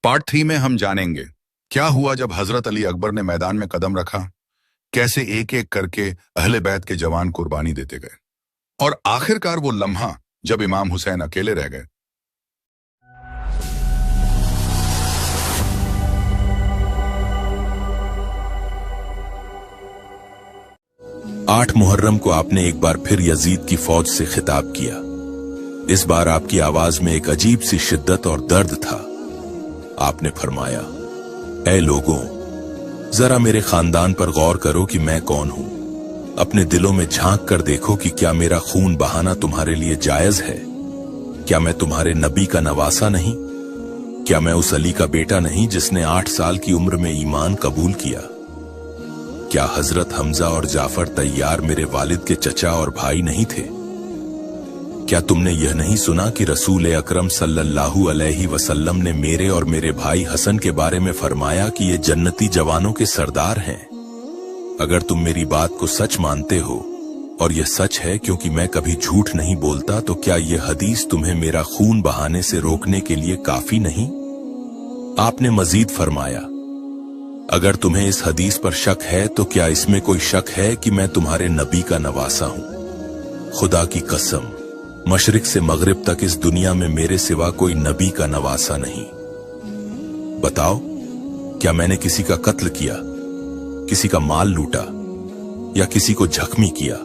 Part 3 में हम जानेंगे क्या हुआ जब हजरत अली अकबर ने मैदान में कदम रखा, कैसे एक एक करके अहले बैत के जवान कुर्बानी देते गए और आखिरकार वो लम्हा जब इमाम हुसैन अकेले रह गए। 8 मुहर्रम को आपने एक बार फिर यजीद की फौज से खिताब किया। इस बार आपकी आवाज में एक अजीब सी शिद्दत और दर्द था। आपने फरमाया, ऐ लोगों, जरा मेरे खानदान पर गौर करो कि मैं कौन हूं। अपने दिलों में झांक कर देखो कि क्या मेरा खून बहाना तुम्हारे लिए जायज है। क्या मैं तुम्हारे नबी का नवासा नहीं? क्या मैं उस अली का बेटा नहीं जिसने 8 साल की उम्र में ईमान कबूल किया? क्या हजरत हमजा और जाफर तैयार मेरे वालिद के चचा और भाई नहीं थे? क्या तुमने यह नहीं सुना कि रसूल अकरम सल्लल्लाहु अलैहि वसल्लम ने मेरे और मेरे भाई हसन के बारे में फरमाया कि ये जन्नती जवानों के सरदार हैं? अगर तुम मेरी बात को सच मानते हो, और यह सच है क्योंकि मैं कभी झूठ नहीं बोलता, तो क्या यह हदीस तुम्हें मेरा खून बहाने से रोकने के लिए काफी नहीं? आपने मजीद फरमाया, अगर तुम्हें इस हदीस पर शक है तो क्या इसमें कोई शक है कि मैं तुम्हारे नबी का नवासा हूं? खुदा की कसम, मशरिक से मगरिब तक इस दुनिया में मेरे सिवा कोई नबी का नवासा नहीं। बताओ, क्या मैंने किसी का कत्ल किया, किसी का माल लूटा या किसी को जख्मी किया?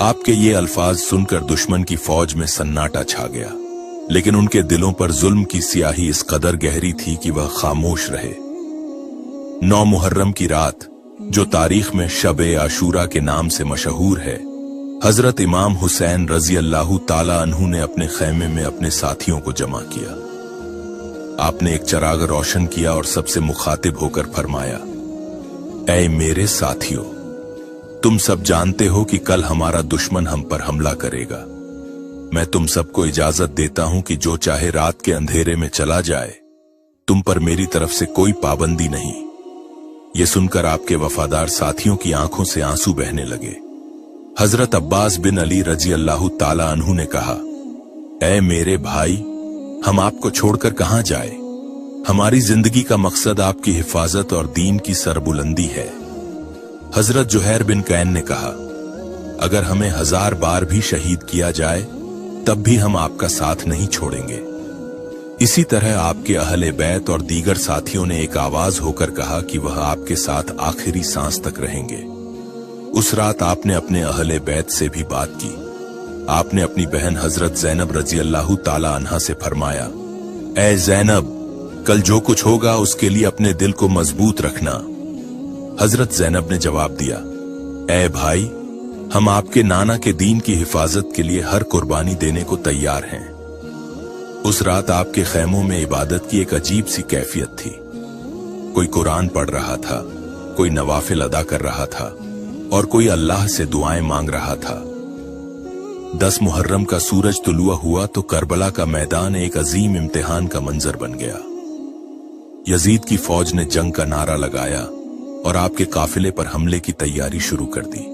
आपके ये अल्फाज सुनकर दुश्मन की फौज में सन्नाटा छा गया, लेकिन उनके दिलों पर जुल्म की स्याही इस कदर गहरी थी कि वह खामोश रहे। 9 मुहर्रम की रात, जो तारीख में शब-ए आशूरा के नाम से मशहूर है, हजरत इमाम हुसैन रजी अल्लाह ताला अन्हु ने अपने खैमे में अपने साथियों को जमा किया। आपने एक चराग रोशन किया और सबसे मुखातिब होकर फरमाया, ऐ मेरे साथियों, तुम सब जानते हो कि कल हमारा दुश्मन हम पर हमला करेगा। मैं तुम सबको इजाजत देता हूं कि जो चाहे रात के अंधेरे में चला जाए, तुम पर मेरी तरफ से कोई पाबंदी नहीं। ये सुनकर आपके वफादार साथियों की आंखों से आंसू बहने लगे। हजरत अब्बास बिन अली रजी अल्लाह ताला अन्हु ने कहा, ऐ मेरे भाई, हम आपको छोड़कर कहां जाए? हमारी जिंदगी का मकसद आपकी हिफाजत और दीन की सरबुलंदी है। हजरत जुहैर बिन कैन ने कहा, अगर हमें 1000 बार भी शहीद किया जाए तब भी हम आपका साथ नहीं छोड़ेंगे। इसी तरह आपके अहले बैत और दीगर साथियों ने एक आवाज होकर कहा कि वह आपके साथ आखिरी सांस तक रहेंगे। उस रात आपने अपने अहले बैत से भी बात की। आपने अपनी बहन हजरत ज़ैनब रजी अल्लाह ताला अन्हा से फरमाया, ऐ ज़ैनब, कल जो कुछ होगा उसके लिए अपने दिल को मजबूत रखना। हजरत ज़ैनब ने जवाब दिया, ऐ भाई, हम आपके नाना के दीन की हिफाजत के लिए हर कुर्बानी देने को तैयार हैं। उस रात आपके खैमों में इबादत की एक अजीब सी कैफियत थी। कोई कुरान पढ़ रहा था, कोई नवाफिल अदा कर रहा था और कोई अल्लाह से दुआएं मांग रहा था। 10 मुहर्रम का सूरज तुलुआ हुआ तो करबला का मैदान एक अजीम इम्तिहान का मंजर बन गया। यजीद की फौज ने जंग का नारा लगाया और आपके काफिले पर हमले की तैयारी शुरू कर दी।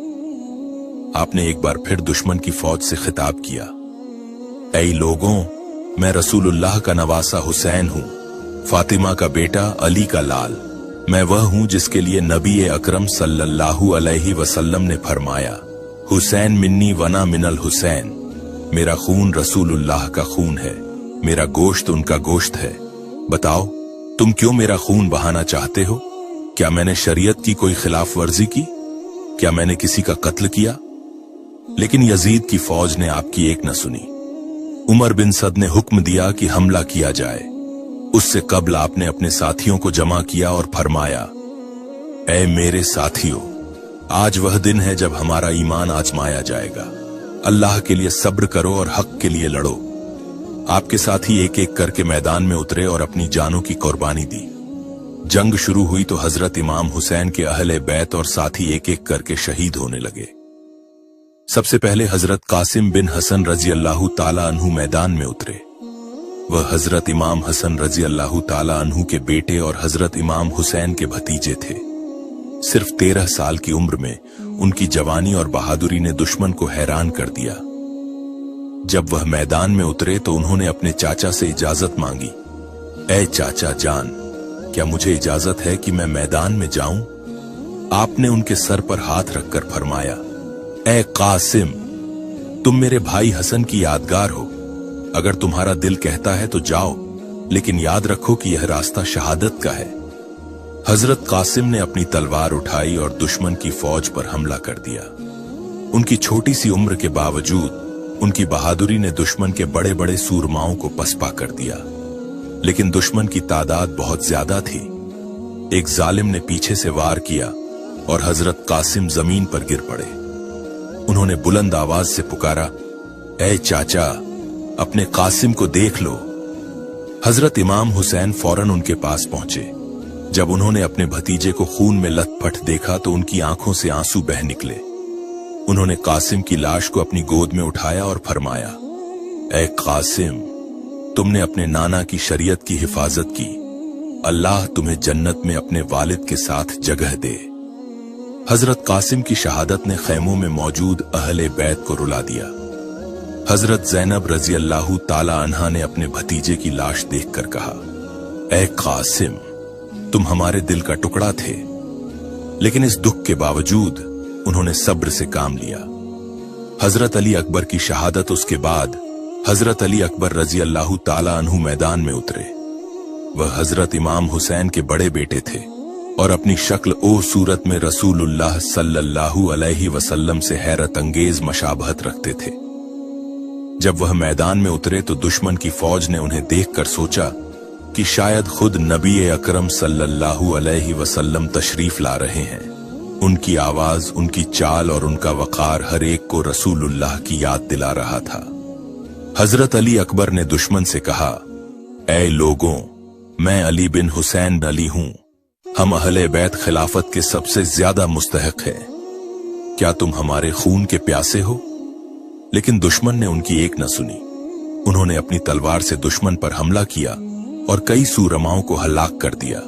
आपने एक बार फिर दुश्मन की फौज से खिताब किया, ऐ लोगों, मैं रसूलुल्लाह का नवासा हुसैन हूं, फातिमा का बेटा, अली का लाल। मैं वह हूं जिसके लिए नबी अकरम सल्लल्लाहु अलैहि वसल्लम ने फरमाया, हुसैन मिन्नी वना मिनल हुसैन। मेरा खून रसूलुल्लाह का खून है, मेरा गोश्त उनका गोश्त है। बताओ, तुम क्यों मेरा खून बहाना चाहते हो? क्या मैंने शरीयत की कोई खिलाफ वर्जी की? क्या मैंने किसी का कत्ल किया? लेकिन यजीद की फौज ने आपकी एक न सुनी। उमर बिन सद ने हुक्म दिया कि हमला किया जाए। उससे कबल आपने अपने साथियों को जमा किया और फरमाया, ऐ मेरे साथियों, आज वह दिन है जब हमारा ईमान आजमाया जाएगा। अल्लाह के लिए सब्र करो और हक के लिए लड़ो। आपके साथी एक एक करके मैदान में उतरे और अपनी जानों की कुर्बानी दी। जंग शुरू हुई तो हजरत इमाम हुसैन के अहले बैत और साथी एक एक करके शहीद होने लगे। सबसे पहले हजरत कासिम बिन हसन रजी अल्लाह ताला अन्हु मैदान में उतरे। वह हजरत इमाम हसन रजी अल्लाह ताला अन्हु के बेटे और हजरत इमाम हुसैन के भतीजे थे। सिर्फ 13 साल की उम्र में उनकी जवानी और बहादुरी ने दुश्मन को हैरान कर दिया। जब वह मैदान में उतरे तो उन्होंने अपने चाचा से इजाजत मांगी। ए चाचा जान, क्या मुझे इजाजत है कि मैं मैदान में जाऊं? आपने उनके सर पर हाथ रखकर फरमाया, ए कासिम, तुम मेरे भाई हसन की यादगार हो। अगर तुम्हारा दिल कहता है तो जाओ, लेकिन याद रखो कि यह रास्ता शहादत का है। हजरत कासिम ने अपनी तलवार उठाई और दुश्मन की फौज पर हमला कर दिया। उनकी छोटी सी उम्र के बावजूद उनकी बहादुरी ने दुश्मन के बड़े बड़े सूरमाओं को पसपा कर दिया, लेकिन दुश्मन की तादाद बहुत ज्यादा थी। एक जालिम ने पीछे से वार किया और हजरत कासिम जमीन पर गिर पड़े। उन्होंने बुलंद आवाज से पुकारा, ए चाचा, अपने कासिम को देख लो। हजरत इमाम हुसैन फौरन उनके पास पहुंचे। जब उन्होंने अपने भतीजे को खून में लथपथ देखा तो उनकी आंखों से आंसू बह निकले। उन्होंने कासिम की लाश को अपनी गोद में उठाया और फरमाया, ए कासिम, तुमने अपने नाना की शरीयत की हिफाजत की। अल्लाह तुम्हें जन्नत में अपने वालिद के साथ जगह दे। हजरत कासिम की शहादत ने खैमों में मौजूद अहले बैत को रुला दिया। हजरत ज़ैनब रजी अल्लाह ताला अन्हा ने अपने भतीजे की लाश देखकर कहा, ए कासिम, तुम हमारे दिल का टुकड़ा थे। लेकिन इस दुख के बावजूद उन्होंने सब्र से काम लिया। हजरत अली अकबर की शहादत उसके बाद हजरत अली अकबर रजी अल्लाह ताला अन्हु मैदान में उतरे। वह हजरत इमाम हुसैन के बड़े बेटे थे और अपनी शक्ल ओ सूरत में रसूलुल्लाह सल्लल्लाहु अलैहि वसल्लम से हैरत अंगेज मशाबहत रखते थे। जब वह मैदान में उतरे तो दुश्मन की फौज ने उन्हें देखकर सोचा कि शायद खुद नबी अकरम सल्लल्लाहु अलैहि वसल्लम तशरीफ ला रहे हैं। उनकी आवाज, उनकी चाल और उनका वकार हर एक को रसूलुल्लाह की याद दिला रहा था। हजरत अली अकबर ने दुश्मन से कहा, ऐ लोगों, मैं अली बिन हुसैन अली हूं। हम अहले बैत खिलाफत के सबसे ज्यादा मुस्तहक हैं। क्या तुम हमारे खून के प्यासे हो? लेकिन दुश्मन ने उनकी एक न सुनी। उन्होंने अपनी तलवार से दुश्मन पर हमला किया और कई सूरमाओं को हलाक कर दिया।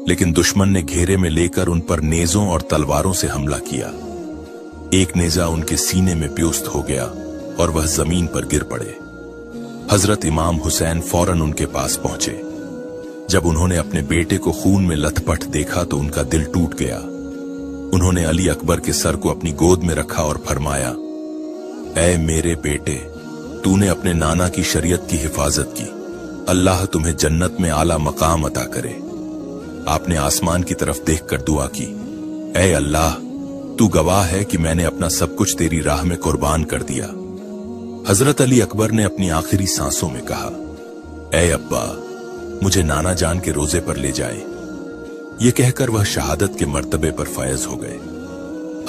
लेकिन दुश्मन ने घेरे में लेकर उन पर नेजों और तलवारों से हमला किया। एक नेजा उनके सीने में प्योस्त हो गया और वह जमीन पर गिर पड़े। हजरत इमाम हुसैन फौरन उनके पास पहुंचे। जब उन्होंने अपने बेटे को खून में लथपथ देखा तो उनका दिल टूट गया। उन्होंने अली अकबर के सर को अपनी गोद में रखा और फरमाया, ऐ मेरे बेटे, तूने अपने नाना की शरीयत की हिफाजत की। अल्लाह तुम्हें जन्नत में आला मकाम अता करे। आपने आसमान की तरफ देखकर दुआ की, ऐ अल्लाह, तू गवाह है कि मैंने अपना सब कुछ तेरी राह में कुर्बान कर दिया। हजरत अली अकबर ने अपनी आखिरी सांसों में कहा, ऐ अब्बा, मुझे नाना जान के रोजे पर ले जाए। ये कहकर वह शहादत के मर्तबे पर फैज हो गए।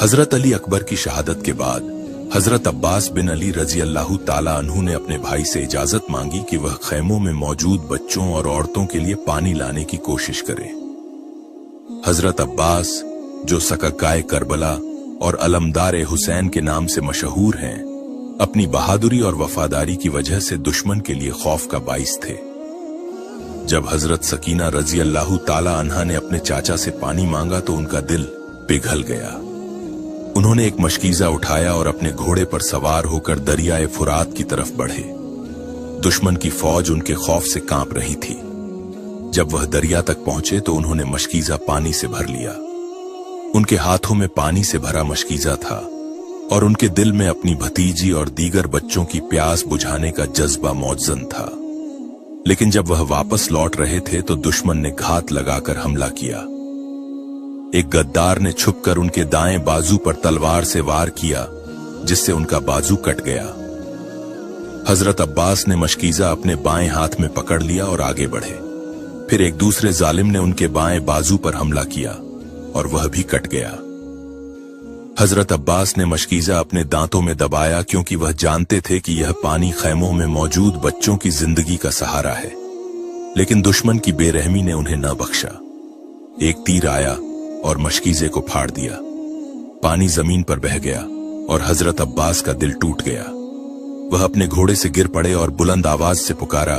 हजरत अली अकबर की शहादत के बाद हजरत अब्बास बिन अली रजी अल्लाह ताला अन्हु ने अपने भाई से इजाजत मांगी कि वह खैमों में मौजूद बच्चों और औरतों के लिए पानी लाने की कोशिश करे। हजरत अब्बास, जो सकक्काए करबला और अलमदार हुसैन के नाम से मशहूर हैं, अपनी बहादुरी और वफादारी की वजह से दुश्मन के लिए खौफ का बाइस थे। जब हजरत सकीना रजी अल्लाह ताला अन्हा ने अपने चाचा से पानी मांगा तो उनका दिल पिघल गया। उन्होंने एक मशकीजा उठाया और अपने घोड़े पर सवार होकर दरियाए फुरात की तरफ बढ़े। दुश्मन की फौज उनके खौफ से कांप रही थी। जब वह दरिया तक पहुंचे तो उन्होंने मशकीजा पानी से भर लिया। उनके हाथों में पानी से भरा मशकीजा था और उनके दिल में अपनी भतीजी और दीगर बच्चों की प्यास बुझाने का जज्बा मौजूद था। लेकिन जब वह वापस लौट रहे थे तो दुश्मन ने घात लगाकर हमला किया। एक गद्दार ने छुपकर उनके दाएं बाजू पर तलवार से वार किया, जिससे उनका बाजू कट गया। हजरत अब्बास ने मशकीजा अपने बाएं हाथ में पकड़ लिया और आगे बढ़े। फिर एक दूसरे जालिम ने उनके बाएं बाजू पर हमला किया और वह भी कट गया। हजरत अब्बास ने मशकीजा अपने दांतों में दबाया, क्योंकि वह जानते थे कि यह पानी खैमों में मौजूद बच्चों की जिंदगी का सहारा है। लेकिन दुश्मन की बेरहमी ने उन्हें न बख्शा। एक तीर आया और मशकीजे को फाड़ दिया। पानी जमीन पर बह गया और हजरत अब्बास का दिल टूट गया। वह अपने घोड़े से गिर पड़े और बुलंद आवाज से पुकारा,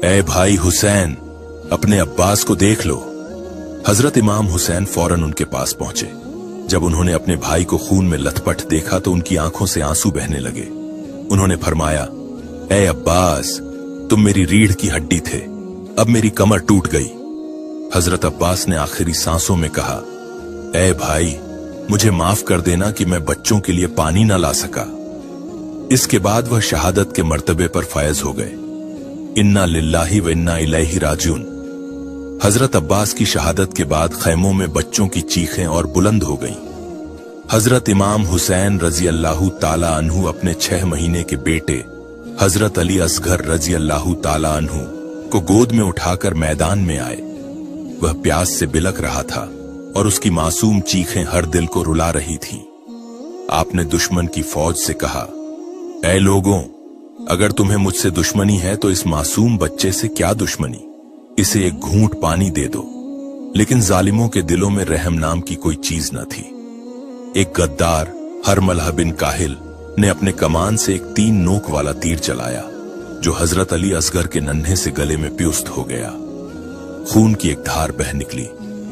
ऐ भाई हुसैन, अपने अब्बास को देख लो। हजरत इमाम हुसैन फौरन उनके पास पहुंचे। जब उन्होंने अपने भाई को खून में लथपथ देखा तो उनकी आंखों से आंसू बहने लगे। उन्होंने फरमाया, ऐ अब्बास, तुम मेरी रीढ़ की हड्डी थे। अब मेरी कमर टूट गई। हजरत अब्बास ने आखिरी सांसों में कहा, ऐ भाई, मुझे माफ कर देना कि मैं बच्चों के लिए पानी न ला सका। इसके बाद वह शहादत के मर्तबे पर फायज हो गए। इन्ना लिल्लाहि व इन्ना इलैहि राजिऊन। हजरत अब्बास की शहादत के बाद खैमों में बच्चों की चीखें और बुलंद हो गईं। हजरत इमाम हुसैन रजी अल्लाहु ताला अन्हु अपने 6 महीने के बेटे हजरत अली असगर रजी अल्लाहु ताला अन्हु को गोद में उठाकर मैदान में आए। वह प्यास से बिलक रहा था और उसकी मासूम चीखें हर दिल को रुला रही थीं। आपने दुश्मन की फौज से कहा, ऐ लोगों, अगर तुम्हें मुझसे दुश्मनी है तो इस मासूम बच्चे से क्या दुश्मनी, इसे एक घूंट पानी दे दो। लेकिन जालिमों के दिलों में रहम नाम की कोई चीज न थी। एक गद्दार हरमलह बिन काहिल ने अपने कमान से एक 3 नोक वाला तीर चलाया, जो हजरत अली असगर के नन्हे से गले में पियुस्त हो गया। खून की एक धार बह निकली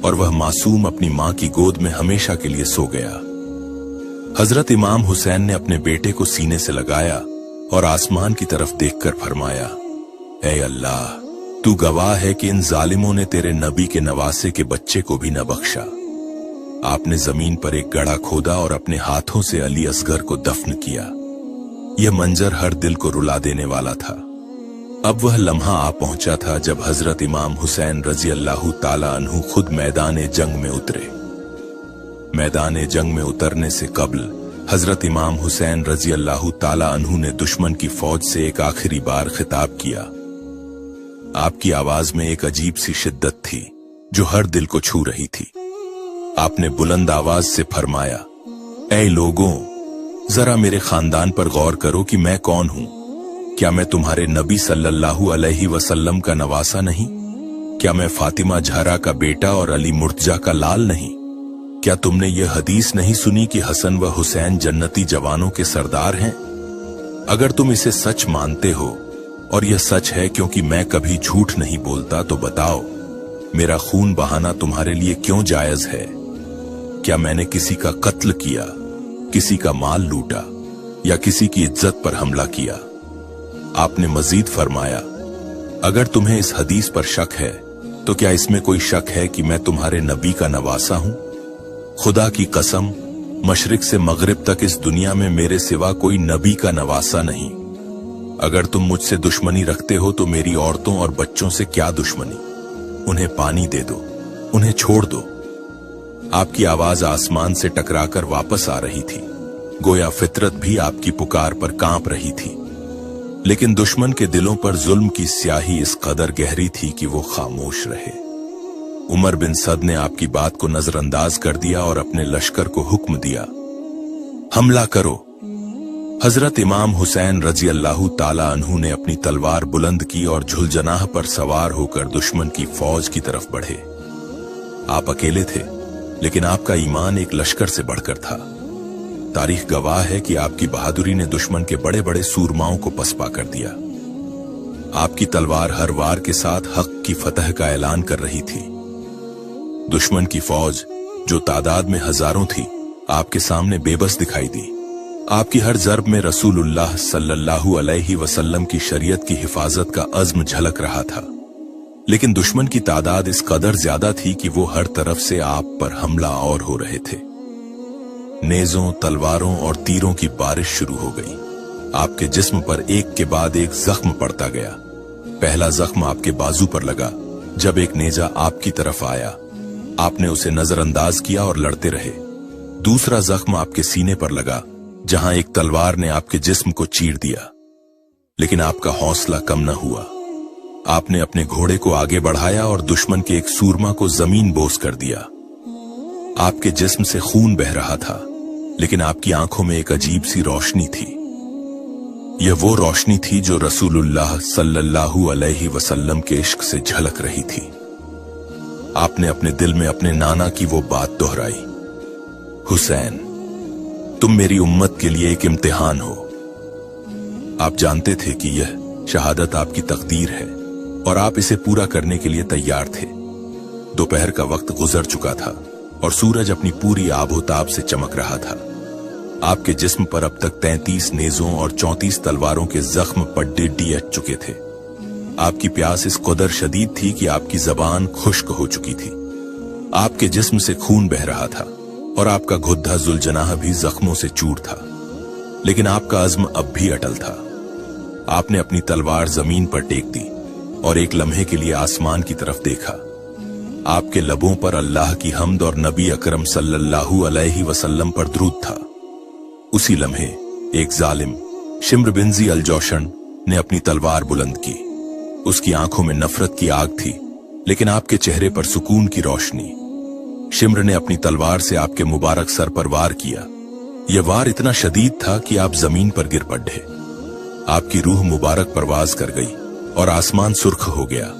और वह मासूम अपनी मां की गोद में हमेशा के लिए सो गया। हजरत इमाम हुसैन ने अपने बेटे को सीने से लगाया और आसमान की तरफ देखकर फरमाया, ऐ अल्लाह, तू गवाह है कि इन जालिमों ने तेरे नबी के नवासे के बच्चे को भी न बख्शा। आपने जमीन पर एक गड्ढा खोदा और अपने हाथों से अली असगर को दफन किया। यह मंजर हर दिल को रुला देने वाला था। अब वह लम्हा आ पहुंचा था जब हजरत इमाम हुसैन रजी अल्लाहु ताला अन्हु खुद मैदान जंग में उतरे। मैदान जंग में उतरने से कबल हजरत इमाम हुसैन रजी अल्लाहु ताला अन्हु ने दुश्मन की फौज से एक आखिरी बार खिताब किया। आपकी आवाज में एक अजीब सी शिद्दत थी जो हर दिल को छू रही थी। आपने बुलंद आवाज से फरमाया, ऐ लोगों, जरा मेरे खानदान पर गौर करो कि मैं कौन हूं। क्या मैं तुम्हारे नबी सल्लल्लाहु अलैहि वसल्लम का नवासा नहीं? क्या मैं फातिमा ज़हरा का बेटा और अली मुर्तजा का लाल नहीं? क्या तुमने यह हदीस नहीं सुनी कि हसन व हुसैन जन्नती जवानों के सरदार हैं? अगर तुम इसे सच मानते हो, और यह सच है क्योंकि मैं कभी झूठ नहीं बोलता, तो बताओ, मेरा खून बहाना तुम्हारे लिए क्यों जायज है? क्या मैंने किसी का कत्ल किया, किसी का माल लूटा या किसी की इज्जत पर हमला किया? आपने मजीद फरमाया, अगर तुम्हें इस हदीस पर शक है तो क्या इसमें कोई शक है कि मैं तुम्हारे नबी का नवासा हूं? खुदा की कसम, मशरिक से मगरिब तक इस दुनिया में मेरे सिवा कोई नबी का नवासा नहीं। अगर तुम मुझसे दुश्मनी रखते हो तो मेरी औरतों और बच्चों से क्या दुश्मनी? उन्हें पानी दे दो, उन्हें छोड़ दो। आपकी आवाज आसमान से टकराकर वापस आ रही थी, गोया फितरत भी आपकी पुकार पर कांप रही थी। लेकिन दुश्मन के दिलों पर जुल्म की स्याही इस कदर गहरी थी कि वो खामोश रहे। उमर बिन सद ने आपकी बात को नजरअंदाज कर दिया और अपने लश्कर को हुक्म दिया, हमला करो। हजरत इमाम हुसैन रजी अल्लाहु ताला अन्हु ने अपनी तलवार बुलंद की और झुलजनाह पर सवार होकर दुश्मन की फौज की तरफ बढ़े। आप अकेले थे, लेकिन आपका ईमान एक लश्कर से बढ़कर था। तारीख गवाह है कि आपकी बहादुरी ने दुश्मन के बड़े बड़े सूरमाओं को पसपा कर दिया। आपकी तलवार हर वार के साथ हक की फतह का ऐलान कर रही थी। दुश्मन की फौज, जो तादाद में हजारों थी, आपके सामने बेबस दिखाई दी। आपकी हर जर्ब में रसूलुल्लाह सल्लल्लाहु अलैहि वसल्लम की शरीयत की हिफाजत का अज़्म झलक रहा था। लेकिन दुश्मन की तादाद इस कदर ज्यादा थी कि वो हर तरफ से आप पर हमला और हो रहे थे। नेज़ों, तलवारों और तीरों की बारिश शुरू हो गई। आपके जिस्म पर एक के बाद एक जख्म पड़ता गया। पहला जख्म आपके बाजू पर लगा जब एक नेजा आपकी तरफ आया। आपने उसे नजरअंदाज किया और लड़ते रहे। दूसरा जख्म आपके सीने पर लगा, जहां एक तलवार ने आपके जिस्म को चीर दिया। लेकिन आपका हौसला कम न हुआ। आपने अपने घोड़े को आगे बढ़ाया और दुश्मन के एक सूरमा को जमीन बोस कर दिया। आपके जिस्म से खून बह रहा था, लेकिन आपकी आंखों में एक अजीब सी रोशनी थी। यह वो रोशनी थी जो रसूलुल्लाह सल्लल्लाहु अलैहि वसल्लम के इश्क से झलक रही थी। आपने अपने दिल में अपने नाना की वो बात दोहराई, हुसैन, तुम मेरी उम्मत के लिए एक इम्तिहान हो। आप जानते थे कि यह शहादत आपकी तकदीर है और आप इसे पूरा करने के लिए तैयार थे। दोपहर का वक्त गुजर चुका था और सूरज अपनी पूरी आबोताब से चमक रहा था। आपके जिस्म पर अब तक 33 नेज़ों और 34 तलवारों के जख्म पड्डे डिच चुके थे। आपकी प्यास इस कदर शदीद थी कि आपकी जबान खुश्क हो चुकी थी। आपके जिस्म से खून बह रहा था और आपका घुद्दा जुलजनाह भी जख्मों से चूर था, लेकिन आपका अज़्म अब भी अटल था। आपने अपनी तलवार जमीन पर टेक दी और एक लम्हे के लिए आसमान की तरफ देखा। आपके लबों पर अल्लाह की हम्द और नबी अकरम सल्लल्लाहु अलैहि वसल्लम पर दुरूद था। उसी लम्हे एक जालिम शिम्र बिन ज़ी अल जौशन ने अपनी तलवार बुलंद की। उसकी आंखों में नफरत की आग थी, लेकिन आपके चेहरे पर सुकून की रोशनी। शिम्र ने अपनी तलवार से आपके मुबारक सर पर वार किया। यह वार इतना शदीद था कि आप जमीन पर गिर पड़े। आपकी रूह मुबारक परवाज कर गई और आसमान सुर्ख हो गया।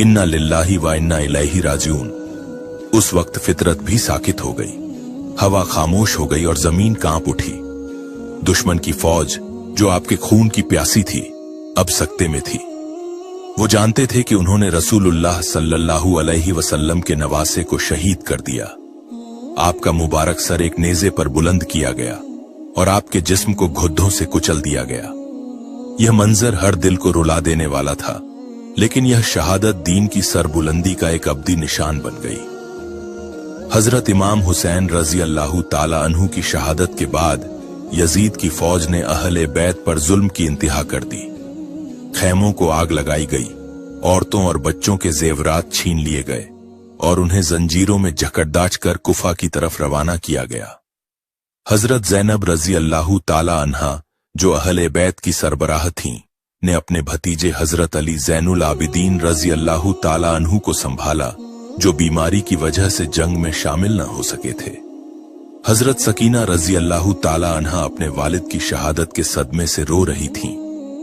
इन्ना लिल्लाहि व इन्ना इलैहि राजिऊन। उस वक्त फितरत भी साकित हो गई, हवा खामोश हो गई और जमीन कांप उठी। दुश्मन की फौज जो आपके खून की प्यासी थी, अब सकते में थी। वो जानते थे कि उन्होंने रसूलुल्लाह सल्लल्लाहु अलैहि वसल्लम के नवासे को शहीद कर दिया। आपका मुबारक सर एक नेज़े पर बुलंद किया गया और आपके जिस्म को घुद्दों से कुचल दिया गया। यह मंजर हर दिल को रुला देने वाला था, लेकिन यह शहादत दीन की सरबुलंदी का एक अब्दी निशान बन गई। हजरत इमाम हुसैन रजी अल्लाह ताला अन्हु की शहादत के बाद यजीद की फौज ने अहले बैत पर जुल्म की इंतहा कर दी। खैमों को आग लगाई गई, औरतों और बच्चों के जेवरात छीन लिए गए और उन्हें जंजीरों में जकड़दाच कर कुफा की तरफ रवाना किया गया। हजरत ज़ैनब रजी अल्लाह ताला अन्हा, जो अहले बैत की सरबराह थीं, ने अपने भतीजे हजरत अली ज़ैनुल आबिदीन रजी अल्लाह ताला अन्हु को संभाला, जो बीमारी की वजह से जंग में शामिल न हो सके थे। हजरत सकीना रजी अल्लाह ताला अन्हा अपने वालिद की शहादत के सदमे से रो रही थीं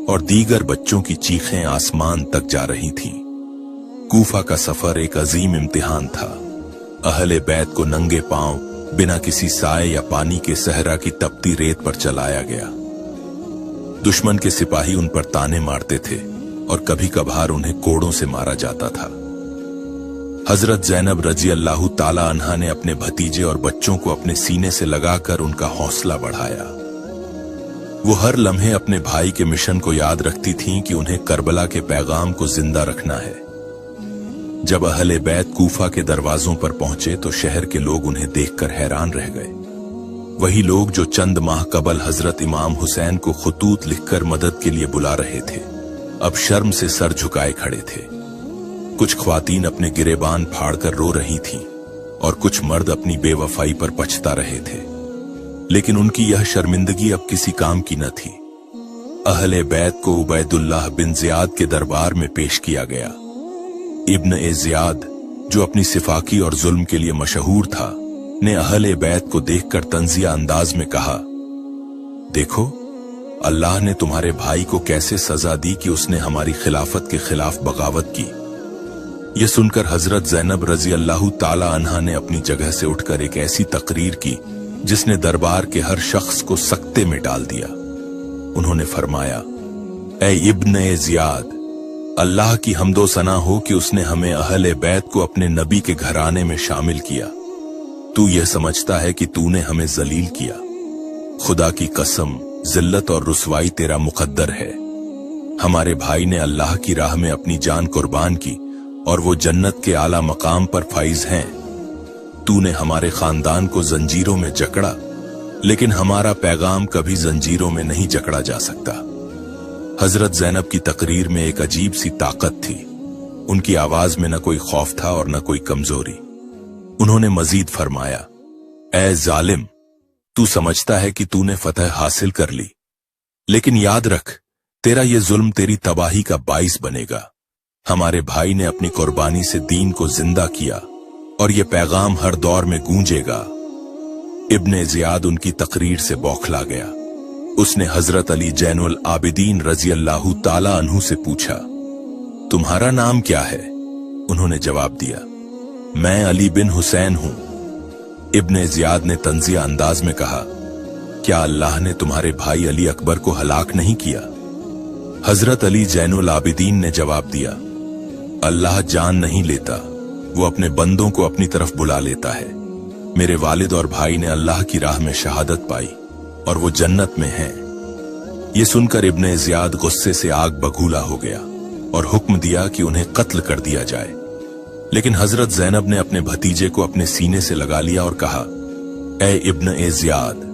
और दीगर बच्चों की चीखें आसमान तक जा रही थीं। कूफा का सफर एक अजीम इम्तिहान था। अहले बैत को नंगे पांव बिना किसी साए या पानी के सहरा की तपती रेत पर चलाया गया। दुश्मन के सिपाही उन पर ताने मारते थे और कभी कभार उन्हें कोड़ों से मारा जाता था। हजरत ज़ैनब रजी अल्लाह ताला अन्हा ने अपने भतीजे और बच्चों को अपने सीने से लगाकर उनका हौसला बढ़ाया। वो हर लम्हे अपने भाई के मिशन को याद रखती थीं कि उन्हें करबला के पैगाम को जिंदा रखना है। जब अहले बैत कूफा के दरवाजों पर पहुंचे तो शहर के लोग उन्हें देखकर हैरान रह गए। वही लोग जो चंद माह कबल हजरत इमाम हुसैन को खुतूत लिखकर मदद के लिए बुला रहे थे, अब शर्म से सर झुकाए खड़े थे। कुछ ख्वातीन अपने गिरेबान फाड़कर रो रही थीं और कुछ मर्द अपनी बेवफाई पर पछता रहे थे, लेकिन उनकी यह शर्मिंदगी अब किसी काम की न थी। अहले बैत को उबैदुल्लाह बिन ज़ियाद के दरबार में पेश किया गया। इब्न ए ज़ियाद, जो अपनी सिफाकी और जुल्म के लिए मशहूर था, ने अहले बैत को देखकर तंजिया अंदाज में कहा, देखो अल्लाह ने तुम्हारे भाई को कैसे सजा दी कि उसने हमारी खिलाफत के खिलाफ बगावत की। यह सुनकर हजरत ज़ैनब रजी अल्लाह ताला अन्हा ने अपनी जगह से उठकर एक ऐसी तकरीर की जिसने दरबार के हर शख्स को सकते में डाल दिया। उन्होंने फरमाया, ए इब्न ए ज़ियाद, अल्लाह की हम्दो सना हो कि उसने हमें अहले बैत को अपने नबी के घराने में शामिल किया। तू यह समझता है कि तूने हमें जलील किया। खुदा की कसम, जिल्लत और रुसवाई तेरा मुकद्दर है। हमारे भाई ने अल्लाह की राह में अपनी जान कुर्बान की और वो जन्नत के आला मकाम पर फाइज हैं। तूने हमारे खानदान को जंजीरों में जकड़ा, लेकिन हमारा पैगाम कभी जंजीरों में नहीं जकड़ा जा सकता। हजरत ज़ैनब की तकरीर में एक अजीब सी ताकत थी। उनकी आवाज में न कोई खौफ था और न कोई कमजोरी। उन्होंने मजीद फरमाया, ए जालिम, तू समझता है कि तूने फतह हासिल कर ली, लेकिन याद रख, तेरा ये जुल्म तेरी तबाही का बाइस बनेगा। हमारे भाई ने अपनी कुर्बानी से दीन को जिंदा किया और यह पैगाम हर दौर में गूंजेगा। इब्ने ज़ियाद उनकी तकरीर से बौखला गया। उसने हजरत अली ज़ैनुल आबिदीन रजी अल्लाह ताला अन्हु से पूछा, तुम्हारा नाम क्या है? उन्होंने जवाब दिया, मैं अली बिन हुसैन हूं। इब्ने ज़ियाद ने तंजिया अंदाज में कहा, क्या अल्लाह ने तुम्हारे भाई अली अकबर को हलाक नहीं किया? हजरत अली ज़ैनुल आबिदीन ने जवाब दिया, अल्लाह जान नहीं लेता, वो अपने बंदों को अपनी तरफ बुला लेता है। मेरे वालिद और भाई ने अल्लाह की राह में शहादत पाई और वो जन्नत में हैं। ये सुनकर इब्ने ज़ियाद गुस्से से आग बगूला हो गया। और हुक्म दिया कि उन्हें कत्ल कर दिया जाए। लेकिन हजरत ज़ैनब ने अपने भतीजे को अपने सीने से लगा लिया और कहा, ए इब्न ए ज़ियाद,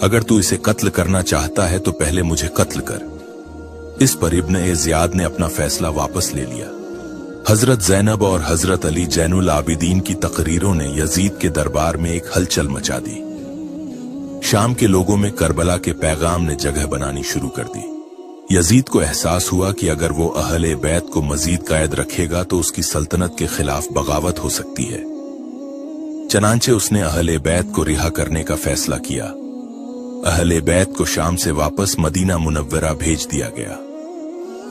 अगर तू इसे कत्ल करना चाहता है तो पहले मुझे कत्ल कर। इस पर इब्न ए ज़ियाद ने अपना फैसला वापस ले लिया। हजरत ज़ैनब और हजरत अली जैनुल आबिदीन की तकरीरों ने यजीद के दरबार में एक हलचल मचा दी। शाम के लोगों में करबला के पैगाम ने जगह बनानी शुरू कर दी। यजीद को एहसास हुआ कि अगर वो अहले बैत को मजीद कायद रखेगा तो उसकी सल्तनत के खिलाफ बगावत हो सकती है। चनांचे उसने अहले बैत को रिहा करने का फैसला किया। अहले बैत को शाम से वापस मदीना मुनव्वरा भेज दिया गया।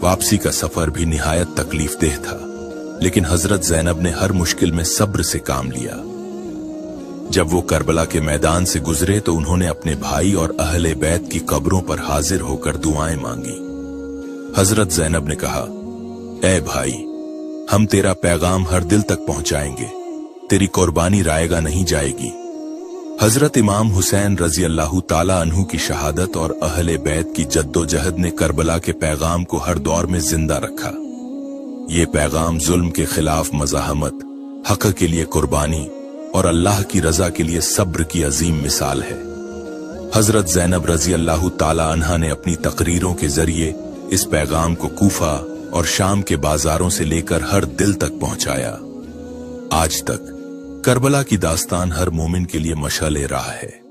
वापसी का सफर भी निहायत तकलीफ देह था, लेकिन हजरत ज़ैनब ने हर मुश्किल में सब्र से काम लिया। जब वो करबला के मैदान से गुजरे तो उन्होंने अपने भाई और अहले बैत की कब्रों पर हाजिर होकर दुआएं मांगी। हजरत ज़ैनब ने कहा, ए भाई, हम तेरा पैगाम हर दिल तक पहुंचाएंगे, तेरी कुर्बानी रायगा नहीं जाएगी। हजरत इमाम हुसैन रजी अल्लाह ताला अन्हु की शहादत और अहले बैत की जद्दोजहद ने करबला के पैगाम को हर दौर में जिंदा रखा। ये पैगाम जुल्म के खिलाफ मज़ाहमत, हक के लिए कुर्बानी और अल्लाह की रजा के लिए सब्र की अजीम मिसाल है। हजरत ज़ैनब रजी अल्लाह ताला अन्हा ने अपनी तकरीरों के जरिए इस पैगाम को कूफा और शाम के बाजारों से लेकर हर दिल तक पहुंचाया। आज तक करबला की दास्तान हर मोमिन के लिए मशाल राह है।